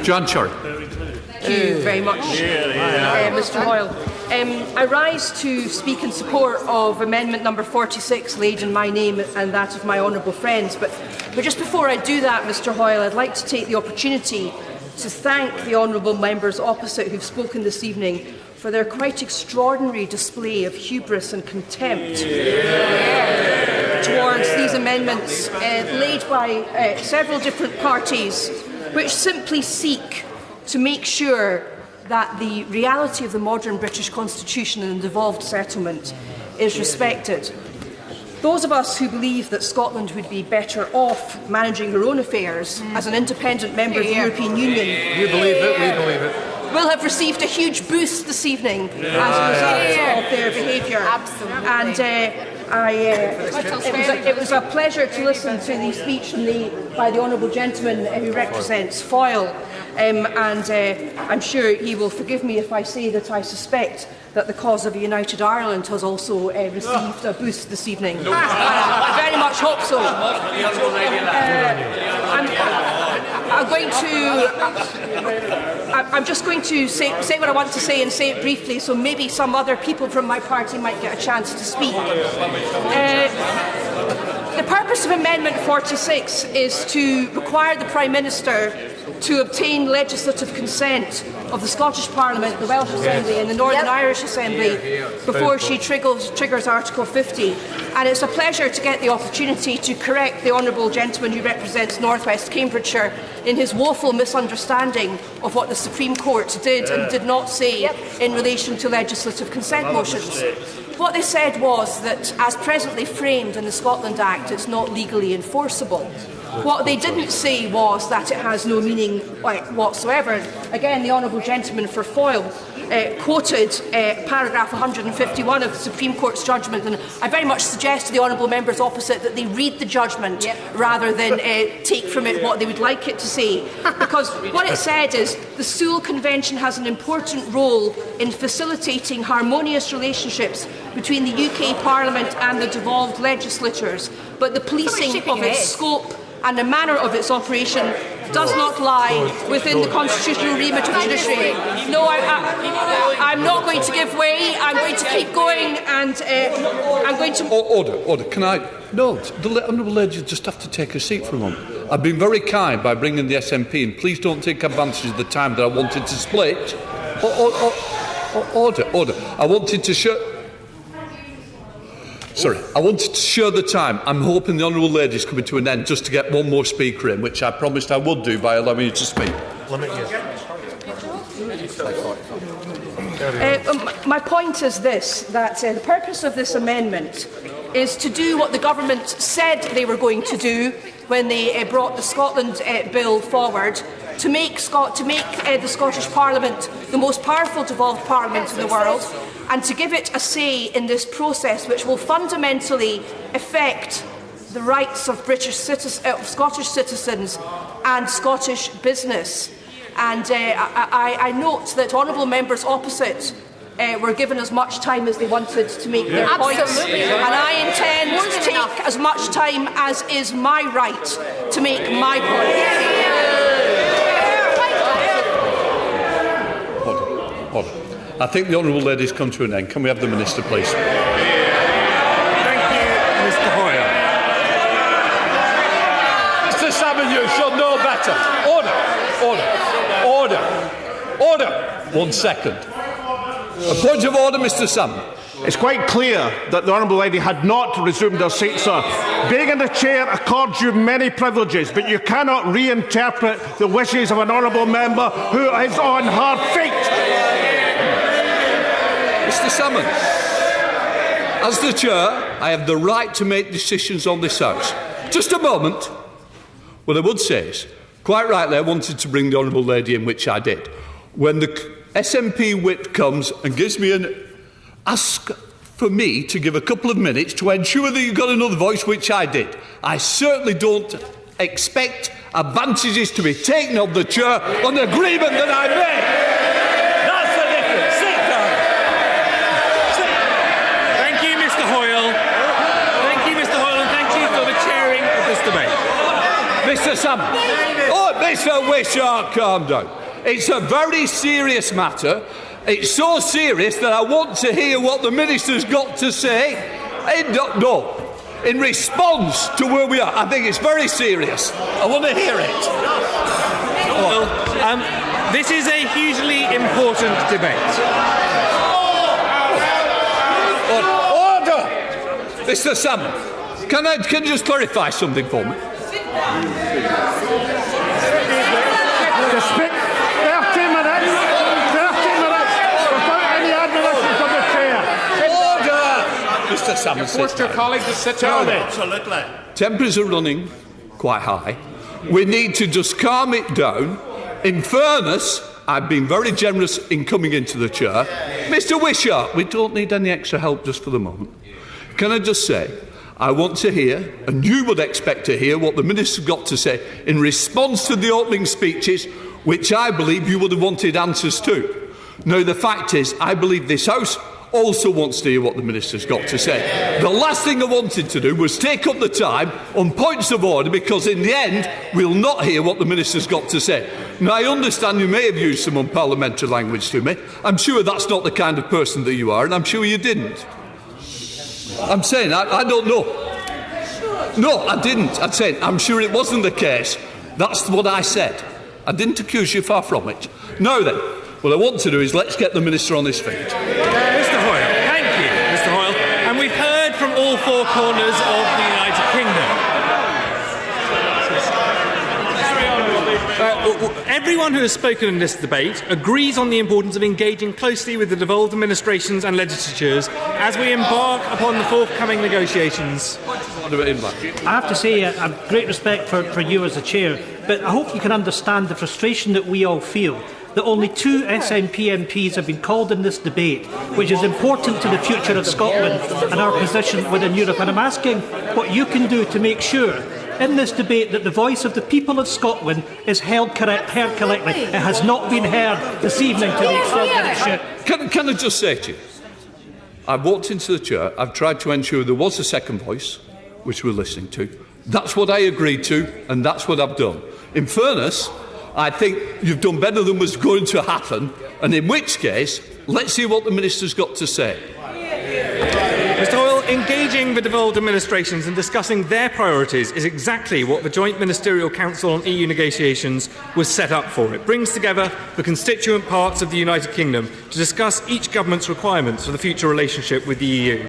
Joanna Cherry. Thank you very much, Mr Hoyle. I rise to speak in support of amendment number 46 laid in my name and that of my honourable friends. But just before I do that, Mr Hoyle, I'd like to take the opportunity to thank the honourable members opposite who've spoken this evening for their quite extraordinary display of hubris and contempt towards these amendments laid by several different parties, which simply seek to make sure that the reality of the modern British Constitution and the devolved settlement is respected. Those of us who believe that Scotland would be better off managing her own affairs as an independent member of the European Union will have received a huge boost this evening as a result of their behaviour. Absolutely. And it was a pleasure to listen to the speech by the honourable gentleman who represents Foyle. I'm sure he will forgive me if I say that I suspect that the cause of a united Ireland has also received a boost this evening. I very much hope so. I'm just going to say what I want to say and say it briefly, so maybe some other people from my party might get a chance to speak. The purpose of Amendment 46 is to require the Prime Minister to obtain legislative consent of the Scottish Parliament, the Welsh Assembly and the Northern Irish Assembly before she triggers Article 50. And it's a pleasure to get the opportunity to correct the honourable gentleman who represents North West Cambridgeshire in his woeful misunderstanding of what the Supreme Court did and did not say in relation to legislative consent motions. What they said was that, as presently framed in the Scotland Act, it's not legally enforceable. What they didn't say was that it has no meaning whatsoever. Again, the honourable gentleman for Foyle quoted paragraph 151 of the Supreme Court's judgment, and I very much suggest to the honourable members opposite that they read the judgment rather than take from it what they would like it to say. Because what it said is the Sewell Convention has an important role in facilitating harmonious relationships between the UK Parliament and the devolved legislatures, but the policing of its scope and the manner of its operation does not lie within the constitutional remit of the judiciary. No, I'm not going to give way. I'm going to keep going, and I'm going to... Order. Can I... No, the honourable lady just have to take a seat for a moment. I've been very kind by bringing the SNP, and please don't take advantage of the time that I wanted to split. Order. I wanted to show... Sorry, I wanted to show the time. I'm hoping the honourable lady is coming to an end just to get one more speaker in, which I promised I would do by allowing you to speak. My point is this, that the purpose of this amendment is to do what the government said they were going to do when they brought the Scotland Bill forward, to make the Scottish Parliament the most powerful devolved parliament in the world, and to give it a say in this process which will fundamentally affect the rights of Scottish citizens and Scottish business. And I note that honourable members opposite were given as much time as they wanted to make their points. And I intend to take as much time as is my right to make my point. Order. I think the honourable lady has come to an end. Can we have the Minister, please? Thank you, Mr Hoyle. Mr Salmond, you should know better. Order. 1 second. A point of order, Mr Salmond. It's quite clear that the honourable lady had not resumed her seat, sir. Being in the chair accords you many privileges, but you cannot reinterpret the wishes of an honourable member who is on her feet. Mr Salmond, as the chair, I have the right to make decisions on this House. Just a moment. What I would say is, quite rightly, I wanted to bring the honourable lady in, which I did. When the SNP whip comes and gives me ask for me to give a couple of minutes to ensure that you've got another voice, which I did. I certainly don't expect advantages to be taken of the chair on the agreement that I made. That's the difference. Sit down. Thank you, Mr Hoyle. And thank you for the chairing of this debate. Mr. Salmond. Oh, Mr. Wishart, calm down. It's a very serious matter. It's so serious that I want to hear what the Minister's got to say. In response to where we are. I think it's very serious. I want to hear it. Well, this is a hugely important debate. Order! Mr. Salmond, can you just clarify something for me? To speak 30 minutes without any admonition from the chair. Order! Mr. Salmond, Forced your colleague to sit down. Absolutely. Temperatures are running quite high. We need to just calm it down. In fairness, I've been very generous in coming into the chair. Mr. Wishart, we don't need any extra help just for the moment. Can I just say, I want to hear, and you would expect to hear, what the Minister's got to say in response to the opening speeches, which I believe you would have wanted answers to. Now, the fact is, I believe this House also wants to hear what the Minister's got to say. The last thing I wanted to do was take up the time on points of order, because in the end, we'll not hear what the Minister's got to say. Now, I understand you may have used some unparliamentary language to me. I'm sure that's not the kind of person that you are, and I'm sure you didn't. I'm saying, I don't know. No, I didn't. I'm saying, I'm sure it wasn't the case. That's what I said. I didn't accuse you, far from it. Now then, what I want to do is let's get the Minister on his feet. Mr. Hoyle, thank you, Mr. Hoyle. And we've heard from all four corners of the United Kingdom. Everyone who has spoken in this debate agrees on the importance of engaging closely with the devolved administrations and legislatures as we embark upon the forthcoming negotiations. I have to say, I have great respect for you as a chair, but I hope you can understand the frustration that we all feel that only 2 SNP MPs have been called in this debate, which is important to the future of Scotland and our position within Europe. And I'm asking what you can do to make sure in this debate that the voice of the people of Scotland is heard correctly. It has not been heard this evening to the extent that it should. Can I just say to you, I've walked into the chair, I've tried to ensure there was a second voice, which we're listening to. That's what I agreed to, and that's what I've done. In fairness, I think you've done better than was going to happen, and in which case, let's see what the Minister's got to say. Mr. Hoyle, engaging the devolved administrations and discussing their priorities is exactly what the Joint Ministerial Council on EU negotiations was set up for. It brings together the constituent parts of the United Kingdom to discuss each government's requirements for the future relationship with the EU.